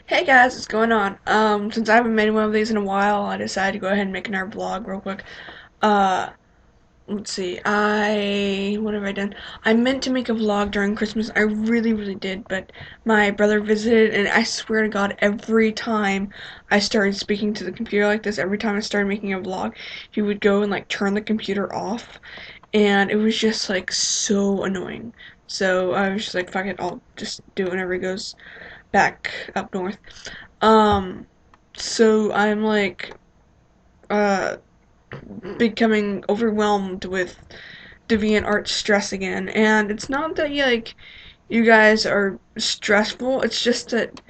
Hey guys, what's going on? Since I haven't made one of these in a while, I decided to go ahead and make another vlog real quick. Uh, let's see, what have I done? I meant to make a vlog during Christmas, I really did, but my brother visited, and I swear to God, every time I started speaking to the computer like this, every time I started making a vlog, he would go and like turn the computer off, and it was just like so annoying. So I was just like, fuck it, I'll just do it whenever he goes back up north. Um, so I'm like uh becoming overwhelmed with DeviantArt stress again, and it's not that you guys are stressful. It's just that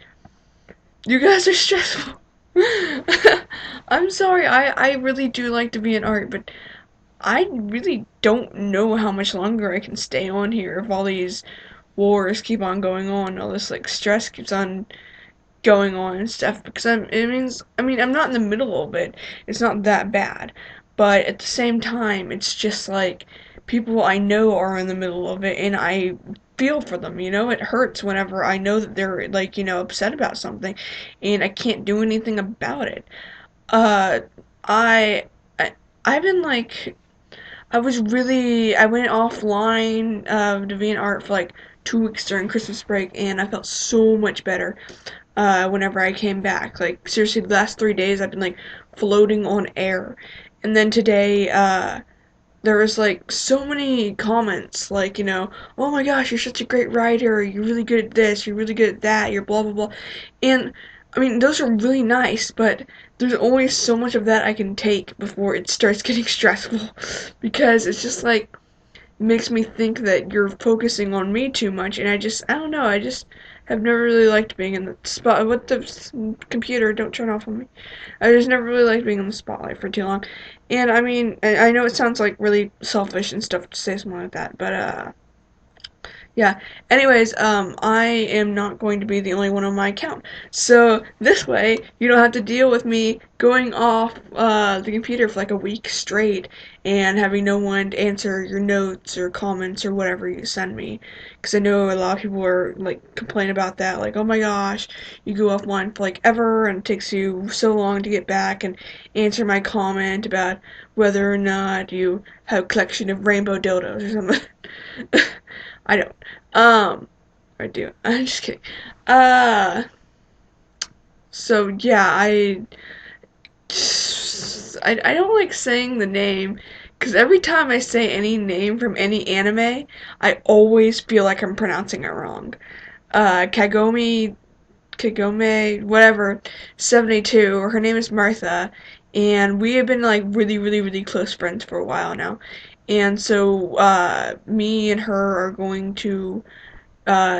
you guys are stressful. I'm sorry. I really do like DeviantArt, but I really don't know how much longer I can stay on here if all these wars keep on going on, all this like stress keeps on going on and stuff, because I'm not in the middle of it. It's not that bad. But at the same time, it's just like people I know are in the middle of it, and I feel for them, It hurts whenever I know that they're like, upset about something and I can't do anything about it. Uh I I I've been like I went offline of DeviantArt for like 2 weeks during Christmas break, and I felt so much better whenever I came back. Like, seriously, the last 3 days I've been like floating on air. And then today, there was like so many comments, like, oh my gosh, you're such a great writer, you're really good at this, you're really good at that, you're blah blah blah. And I mean, those are really nice, but there's only so much of that I can take before it starts getting stressful. Because it's just like, makes me think that you're focusing on me too much, and I don't know, I just have never really liked being in the spot with the computer. Don't turn off on me. I just never really liked being in the spotlight for too long. And I mean, I know it sounds like really selfish and stuff to say something like that, but yeah. Anyways, I am not going to be the only one on my account. So this way, you don't have to deal with me going off the computer for like a week straight and having no one to answer your notes or comments or whatever you send me. Because I know a lot of people are like complaining about that, like, oh my gosh, you go offline for like ever and it takes you so long to get back and answer my comment about whether or not you have a collection of rainbow dildos or something. I don't. I do. I'm just kidding. Uh, so yeah, I don't like saying the name because every time I say any name from any anime, I always feel like I'm pronouncing it wrong. Kagome, whatever, 72, or her name is Martha, and we have been like really close friends for a while now. And so, me and her are going to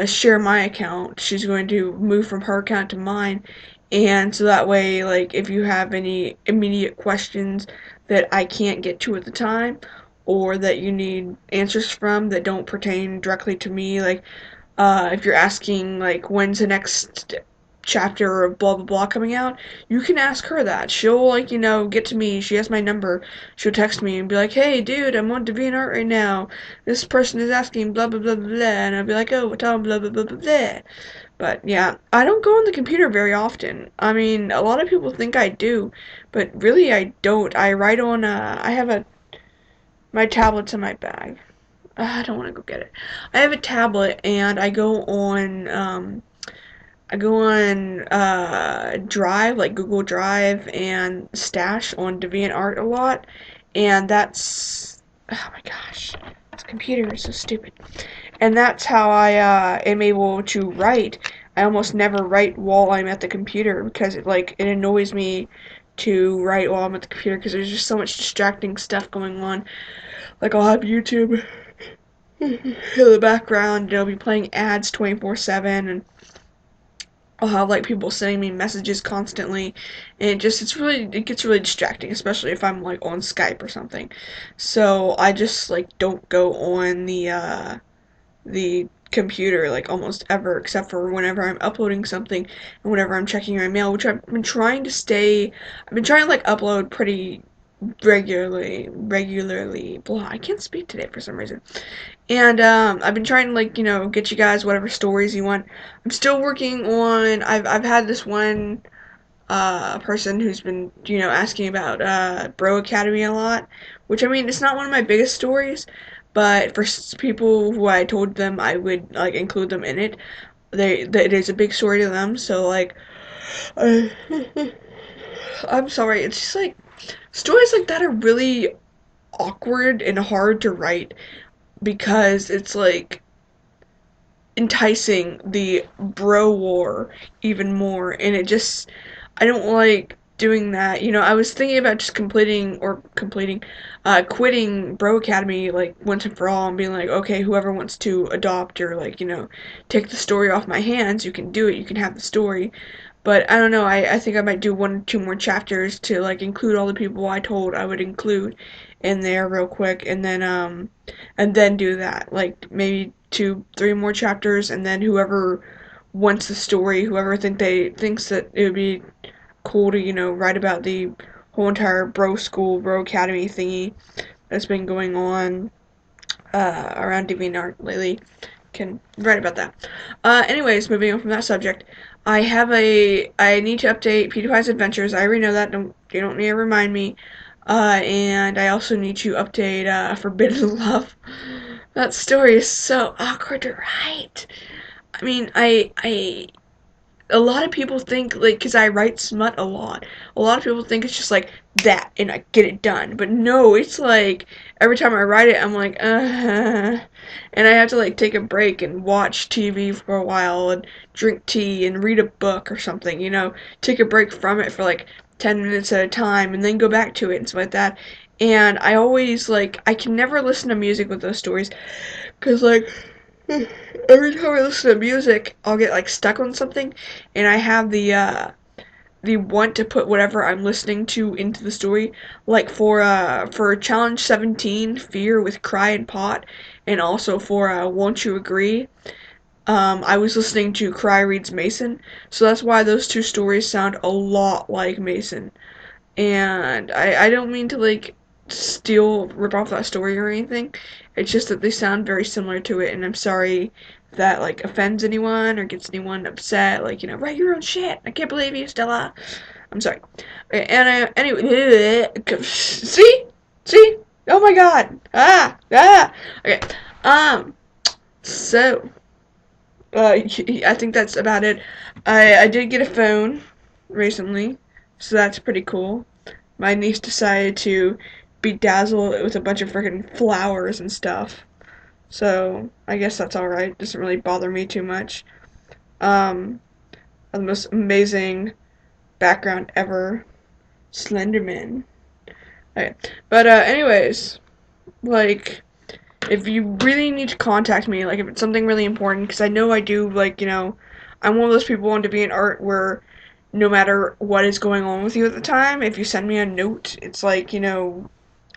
share my account. She's going to move from her account to mine, and so that way, like, if you have any immediate questions that I can't get to at the time, or that you need answers from that don't pertain directly to me, like, if you're asking like when's the next chapter of blah blah blah coming out, you can ask her that. She'll like, get to me. She has my number. She'll text me and be like, "Hey, dude, I'm on DeviantArt right now. This person is asking blah blah blah blah blah," and I'll be like, "Oh, tell them blah blah blah blah blah." But yeah, I don't go on the computer very often. I mean, a lot of people think I do, but really I don't. I write on. I have a my tablet's in my bag. I don't want to go get it. I have a tablet and I go on Drive, like Google Drive and Stash on DeviantArt a lot, and that's, oh my gosh, this computer is so stupid. And that's how I am able to write. I almost never write while I'm at the computer because it annoys me to write while I'm at the computer because there's just so much distracting stuff going on. Like, I'll have YouTube in the background, be playing ads 24/7, and I'll have like people sending me messages constantly, and it gets really distracting, especially if I'm like on Skype or something. So I just like don't go on the computer like almost ever, except for whenever I'm uploading something and whenever I'm checking my mail, which I've been trying to like upload pretty regularly. Blah, I can't speak today for some reason. And I've been trying to get you guys whatever stories you want. I'm still working on. I've had this one person who's been asking about Bro Academy a lot, which I mean it's not one of my biggest stories, but for people who I told them I would like include them in it, it is a big story to them. So like, I, I'm sorry. It's just like stories like that are really awkward and hard to write because it's like enticing the bro war even more, and it just I don't like doing that. I was thinking about just quitting Bro Academy like once and for all and being like, okay, whoever wants to adopt or like, take the story off my hands, you can do it, you can have the story. But I don't know, I think I might do one or two more chapters to like include all the people I told I would include in there real quick, and then do that. Like maybe two, three more chapters, and then whoever wants the story, whoever thinks that it would be cool to write about the whole entire bro academy thingy that's been going on around DeviantArt lately can write about that. Anyways, moving on from that subject, I need to update PewDiePie's Adventures. I already know that. You don't need to remind me. And I also need to update Forbidden Love. That story is so awkward to write. I mean, a lot of people think like because I write smut a lot of people think it's just like that and I get it done, but no, it's like every time I write it I'm like and I have to like take a break and watch TV for a while and drink tea and read a book or something, take a break from it for like 10 minutes at a time and then go back to it and stuff like that. And I always like I can never listen to music with those stories because like every time I listen to music, I'll get like stuck on something, and I have the want to put whatever I'm listening to into the story. Like for Challenge 17, Fear with Cry and Pot, and also for Won't You Agree. I was listening to Cry Reads Mason, so that's why those two stories sound a lot like Mason. And I don't mean to like rip off that story or anything. It's just that they sound very similar to it, and I'm sorry if that like offends anyone or gets anyone upset. Like write your own shit. I can't believe you, Stella. I'm sorry. Okay, and anyway, see. Oh my God. Okay. Um. So, I think that's about it. I did get a phone recently, so that's pretty cool. My niece decided to bedazzle it with a bunch of freaking flowers and stuff. So I guess that's alright. Doesn't really bother me too much. Um, the most amazing background ever. Slenderman. Okay. But anyways, like if you really need to contact me, like if it's something really important, because I know I do, like I'm one of those people on DeviantArt where no matter what is going on with you at the time, if you send me a note, it's like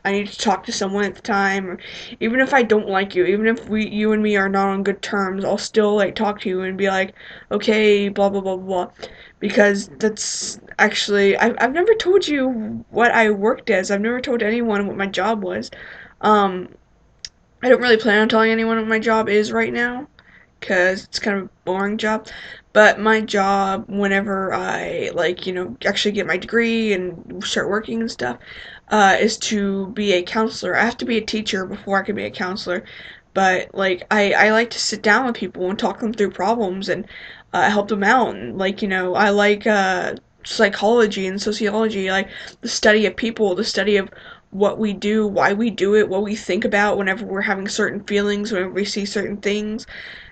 I need to talk to someone at the time, or even if I don't like you, even if you and me are not on good terms, I'll still like talk to you and be like, okay, blah blah blah blah, because that's actually I've never told you what I worked as. I've never told anyone what my job was. Um, I don't really plan on telling anyone what my job is right now, because it's kind of a boring job. But my job, whenever I like, actually get my degree and start working and stuff, is to be a counselor. I have to be a teacher before I can be a counselor. But like, I like to sit down with people and talk them through problems and help them out. And like, I like psychology and sociology, like the study of people, the study of what we do, why we do it, what we think about whenever we're having certain feelings, whenever we see certain things.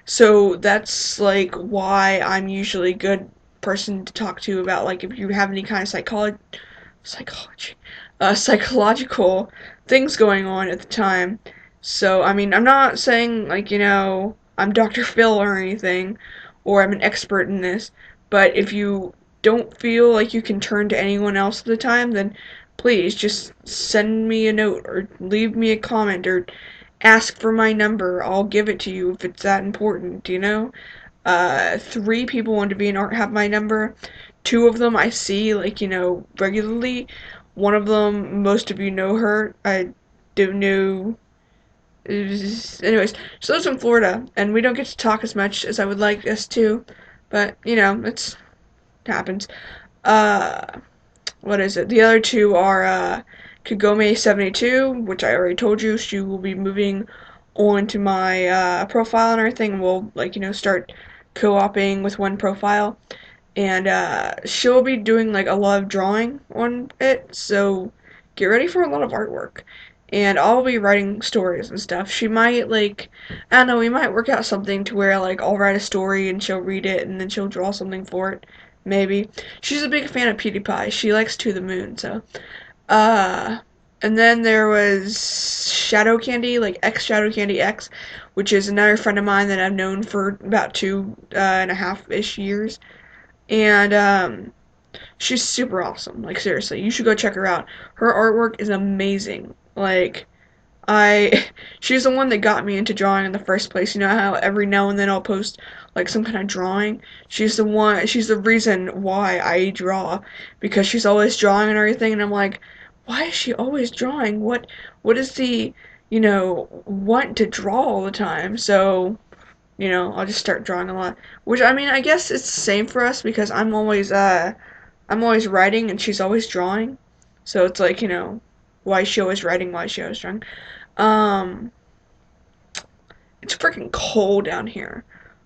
So that's like why I'm usually a good person to talk to about like if you have any kind of psychology psychological things going on at the time. So I mean I'm not saying like I'm Dr. Phil or anything or I'm an expert in this, but if you don't feel like you can turn to anyone else at the time, then please just send me a note or leave me a comment or ask for my number. I'll give it to you if it's that important. 3 people on DeviantArt have my number. 2 of them I see, like, regularly. One of them, most of you know her. I don't know. Anyways, she lives in Florida, and we don't get to talk as much as I would like us to, but it happens. Uh, what is it? The other two are Kagome72, which I already told you. She will be moving on to my profile and everything. We'll start co-oping with one profile, and she'll be doing like a lot of drawing on it. So get ready for a lot of artwork. And I'll be writing stories and stuff. She might I don't know, we might work out something to where like I'll write a story and she'll read it and then she'll draw something for it. Maybe. She's a big fan of PewDiePie. She likes To the Moon, so uh and then there was Shadow Candy, like X Shadow Candy X, which is another friend of mine that I've known for about two and a half ish years. And she's super awesome. Like seriously, you should go check her out. Her artwork is amazing. Like I she's the one that got me into drawing in the first place. You know how every now and then I'll post like some kind of drawing? She's the reason why I draw, because she's always drawing and everything, and I'm like, why is she always drawing? What is the, want to draw all the time? So, I'll just start drawing a lot. Which I mean, I guess it's the same for us because I'm always writing and she's always drawing. So it's like, why is she always writing, why is she always drawing? Um, it's freaking cold down here.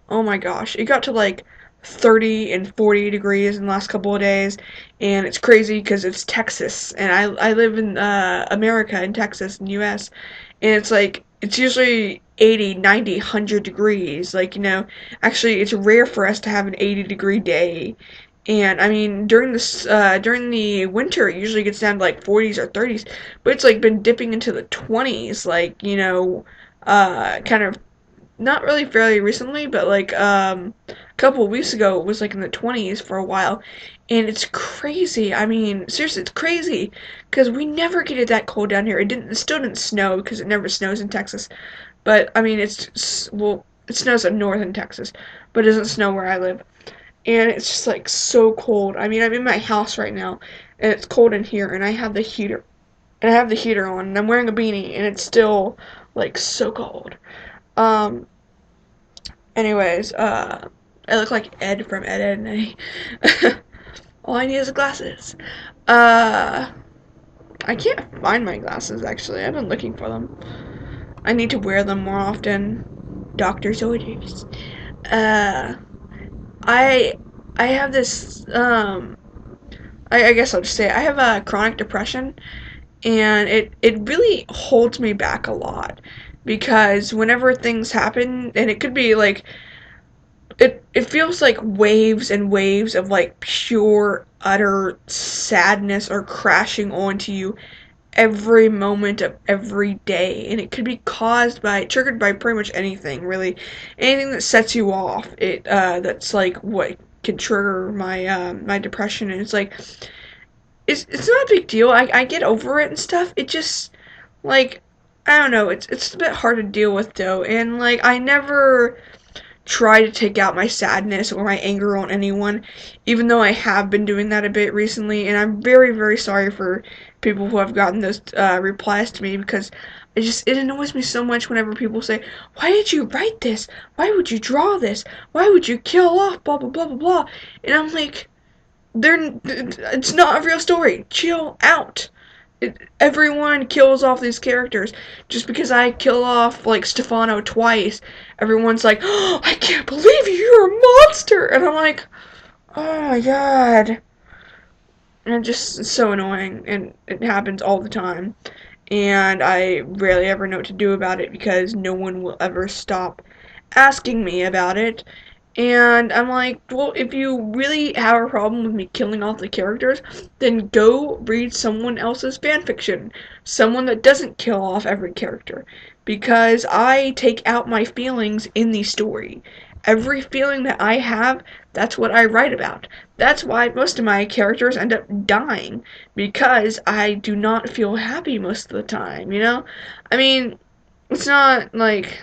Oh my gosh. It got to like 30 and 40 degrees in the last couple of days, and it's crazy because it's Texas, and I live in America, in Texas, in the US, and it's like, it's usually 80, 90, 100 degrees. Like, actually, it's rare for us to have an 80-degree day. And I mean, during the winter, it usually gets down to like 40s or 30s, but it's like been dipping into the 20s, like, kind of not really fairly recently, but like a couple of weeks ago it was like in the 20s for a while, and it's crazy. I mean, seriously, it's crazy because we never get it that cold down here. It still didn't snow because it never snows in Texas, but I mean, well, it snows up north in Texas, but it doesn't snow where I live, and it's just like so cold. I mean, I'm in my house right now, and it's cold in here, and I have the heater on, and I'm wearing a beanie, and it's still like so cold. Um, Anyways, I look like Ed from Ed, Edd n Eddy. All I need is glasses. Uh, I can't find my glasses actually. I've been looking for them. I need to wear them more often. Doctor's orders. Uh, I I have this I guess I'll just say I have a chronic depression, and it really holds me back a lot because whenever things happen, and it could be like, it feels like waves and waves of like pure utter sadness are crashing onto you every moment of every day, and it could be triggered by pretty much anything, really. Anything that sets you off, that's like what can trigger my depression. And it's like, it's not a big deal. I get over it and stuff. It just, like, I don't know, it's a bit hard to deal with though. And like, I never try to take out my sadness or my anger on anyone, even though I have been doing that a bit recently, and I'm very, very sorry for people who have gotten those replies to me, because it annoys me so much whenever people say, "Why did you write this? Why would you draw this? Why would you kill off blah blah blah blah blah?" And I'm like, it's not a real story. Chill out. Everyone kills off these characters. Just because I kill off like Stefano twice, everyone's like, "Oh, I can't believe you're a monster," and I'm like, "Oh my god." And it's just so annoying, and it happens all the time. And I rarely ever know what to do about it because no one will ever stop asking me about it. And I'm like, well, if you really have a problem with me killing off the characters, then go read someone else's fanfiction. Someone that doesn't kill off every character. Because I take out my feelings in the story. Every feeling that I have, that's what I write about. That's why most of my characters end up dying. Because I do not feel happy most of the time, you know? I mean, it's not like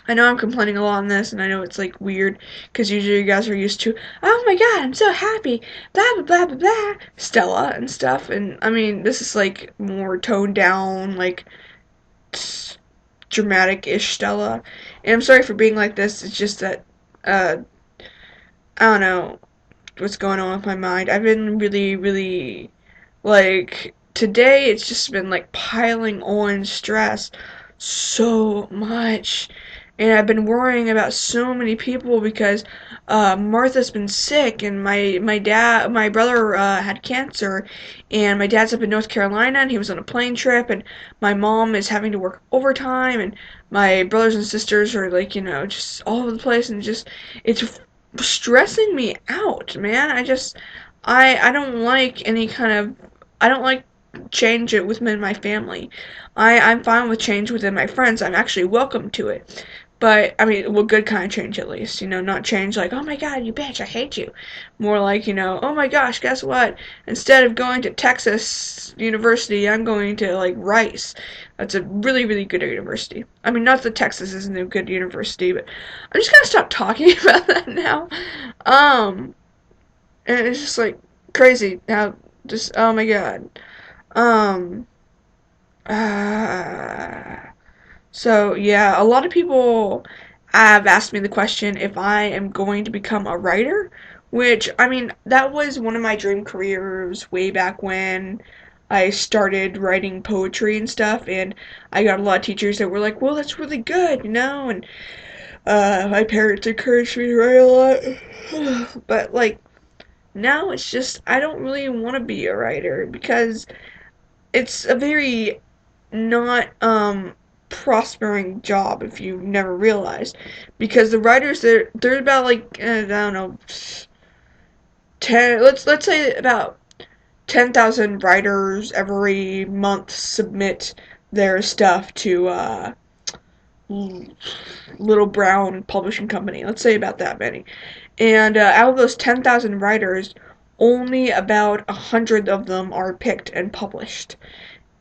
I know I'm complaining a lot on this, and I know it's like weird because usually you guys are used to, oh my god, I'm so happy, blah blah blah blah blah, Stella and stuff. And I mean, this is like more toned down, like dramatic-ish Stella. And I'm sorry for being like this. It's just that uh, I don't know what's going on with my mind. I've been really, really like today. It's just been like piling on stress so much, and I've been worrying about so many people because Martha's been sick, and my brother had cancer, and my dad's up in North Carolina, and he was on a plane trip, and my mom is having to work overtime, and my brothers and sisters are like just all over the place, and just it's stressing me out, man. I don't like any kind of I don't like change it within my family. I'm fine with change within my friends. I'm actually welcome to it. But I mean, well, good kind of change at least, not change like, oh my god, you bitch, I hate you. More like, oh my gosh, guess what? Instead of going to Texas University, I'm going to like Rice. That's a really, really good university. I mean, not that Texas isn't a good university, but I'm just gonna stop talking about that now. Um, and it's just like crazy how just oh my god. Um, uh, so yeah, a lot of people have asked me the question if I am going to become a writer, which I mean that was one of my dream careers way back when I started writing poetry and stuff, and I got a lot of teachers that were like, "Well, that's really good," and my parents encouraged me to write a lot, but like now it's just I don't really want to be a writer because it's a very not prospering job if you've never realized, because the writers they're about like I don't know 10, let's say about 10,000 writers every month submit their stuff to Little Brown Publishing Company. Let's say about that many. And out of those 10,000 writers, only about 100 of them are picked and published.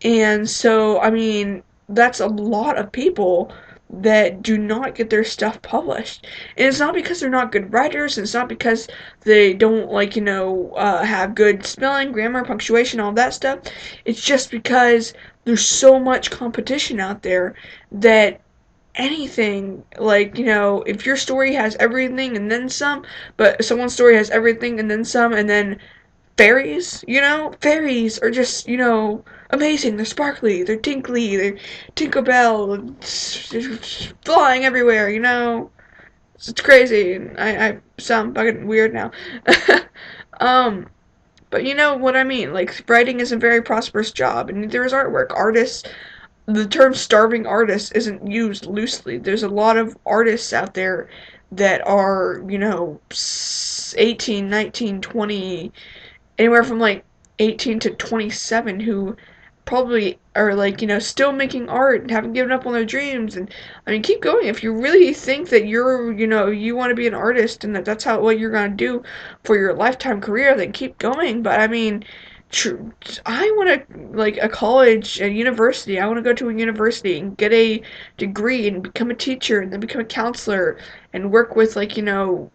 And so, I mean, that's a lot of people that do not get their stuff published. And it's not because they're not good writers, and it's not because they don't, like, have good spelling, grammar, punctuation, all that stuff. It's just because there's so much competition out there that anything, like, if your story has everything and then some, but someone's story has everything and then some, and then fairies are just, amazing. They're sparkly, they're tinkly, they're Tinkerbell, flying everywhere, It's crazy. I sound fucking weird now. um, but you know what I mean. Like, writing is a very prosperous job, and neither is artwork. The term starving artist isn't used loosely. There's a lot of artists out there that are, 18, 19, 20, anywhere from like 18 to 27 who probably are like, still making art and haven't given up on their dreams. And I mean, keep going. If you really think that you want to be an artist and that's what you're going to do for your lifetime career, then keep going. But I mean, I want to, like, a college, a university. I want to go to a university and get a degree and become a teacher and then become a counselor and work with, like,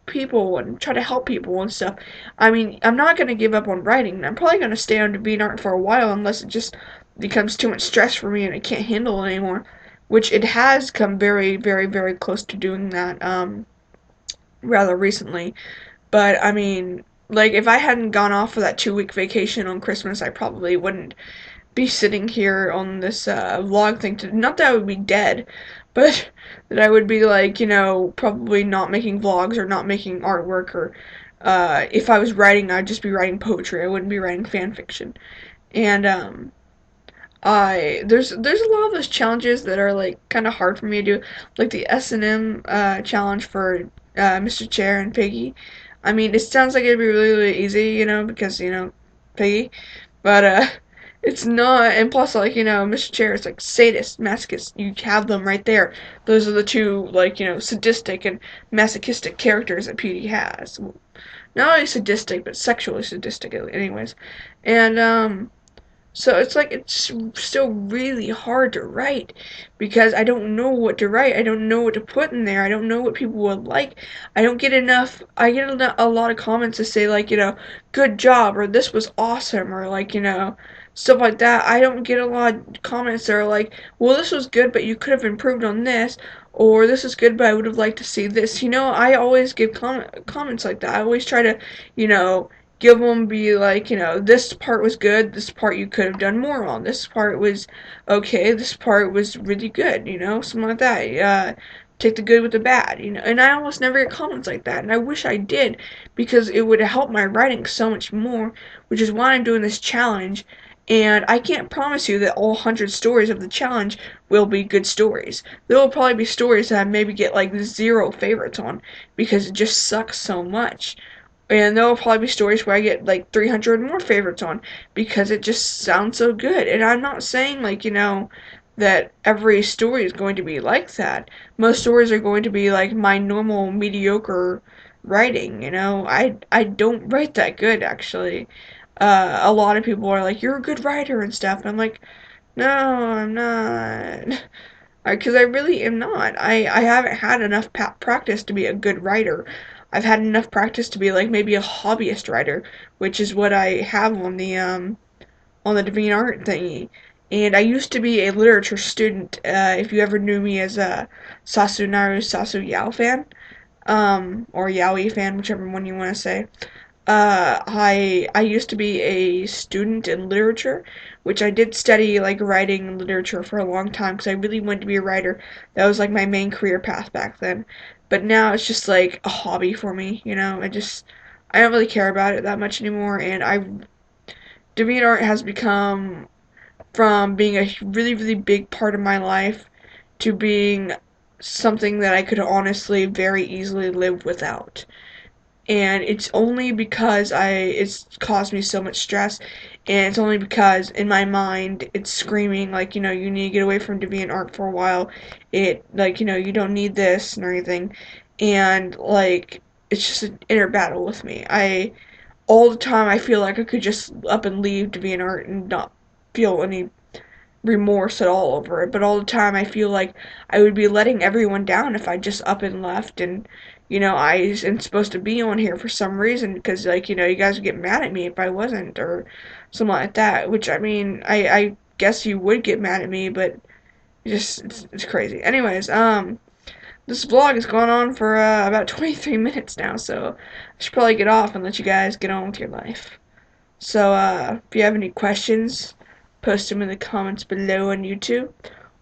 people and try to help people and stuff. I mean, I'm not going to give up on writing. I'm probably going to stay on being art for a while unless it just becomes too much stress for me and I can't handle it anymore. Which it has come very, very, very close to doing that, rather recently. But I mean, like, if I hadn't gone off for that 2 week vacation on Christmas, I probably wouldn't be sitting here on this vlog thing. Not that I would be dead, but that I would be like, probably not making vlogs or not making artwork, or if I was writing, I'd just be writing poetry. I wouldn't be writing fan fiction. And I there's a lot of those challenges that are like kind of hard for me to do, like the S&M challenge for Mr. Chair and Piggy. I mean, it sounds like it'd be really, really easy, because Piggy, but it's not. And plus, like, Mr. Chair is like sadist, masochist. You have them right there. Those are the two, like, sadistic and masochistic characters that Petey has. Not only sadistic, but sexually sadistic, anyways. And So it's like it's still really hard to write because I don't know what to write. I don't know what to put in there. I don't know what people would like. I don't get enough. I get a lot of comments to say like, good job, or this was awesome, or like, stuff like that. I don't get a lot of comments that are like, well, this was good, but you could have improved on this, or this is good, but I would have liked to see this. I always give comments like that. I always try to, you know, give them, be like, this part was good, this part you could have done more on, this part was okay, this part was really good, something like that. Take the good with the bad, and I almost never get comments like that, and I wish I did, because it would help my writing so much more, which is why I'm doing this challenge. And I can't promise you that all 100 stories of the challenge will be good stories. There will probably be stories that I maybe get like 0 favorites on because it just sucks so much. And there will probably be stories where I get like 300 more favorites on because it just sounds so good. And I'm not saying like, that every story is going to be like that. Most stories are going to be like my normal mediocre writing. I don't write that good actually. A lot of people are like, "You're a good writer" and stuff. And I'm like, "No, I'm not." Because I really am not. I haven't had enough practice to be a good writer. I've had enough practice to be like maybe a hobbyist writer, which is what I have on the DeviantArt thingy. And I used to be a literature student. If you ever knew me as a Sasunaru Sasu Yao fan, or Yaoi fan, whichever one you want to say. I used to be a student in literature, which I did study like writing and literature for a long time because I really wanted to be a writer. That was like my main career path back then. But now it's just like a hobby for me. I don't really care about it that much anymore, and DeviantArt has become from being a really really big part of my life to being something that I could honestly very easily live without. And it's only because it's caused me so much stress, and it's only because in my mind it's screaming like, you need to get away from DeviantArt for a while. It like, you don't need this and everything. And like it's just an inner battle with me. I All the time I feel like I could just up and leave DeviantArt and not feel any remorse at all over it, but all the time I feel like I would be letting everyone down if I just up and left. And I am supposed to be on here for some reason because like, you guys would get mad at me if I wasn't, or something like that, which I mean, I guess you would get mad at me, but it's crazy. Anyways, this vlog has gone on for about 23 minutes now, so I should probably get off and let you guys get on with your life. So, if you have any questions, post them in the comments below on YouTube,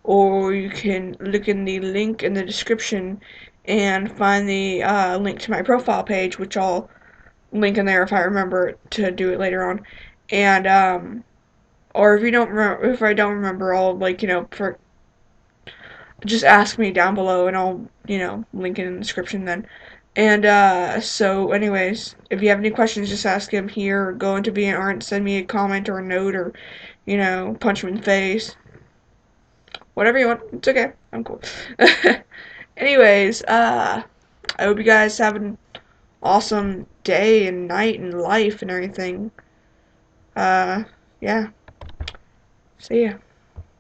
or you can look in the link in the description and find the link to my profile page, which I'll link in there if I remember to do it later on. And, or if you don't remember, if I don't remember, I'll, like, just ask me down below and I'll, link it in the description then. And so anyways, if you have any questions, just ask him here, or go into DeviantArt and send me a comment or a note, or punch him in the face. Whatever you want. It's okay. I'm cool. Anyways, I hope you guys have an awesome day and night and life and everything. Uh yeah. See ya.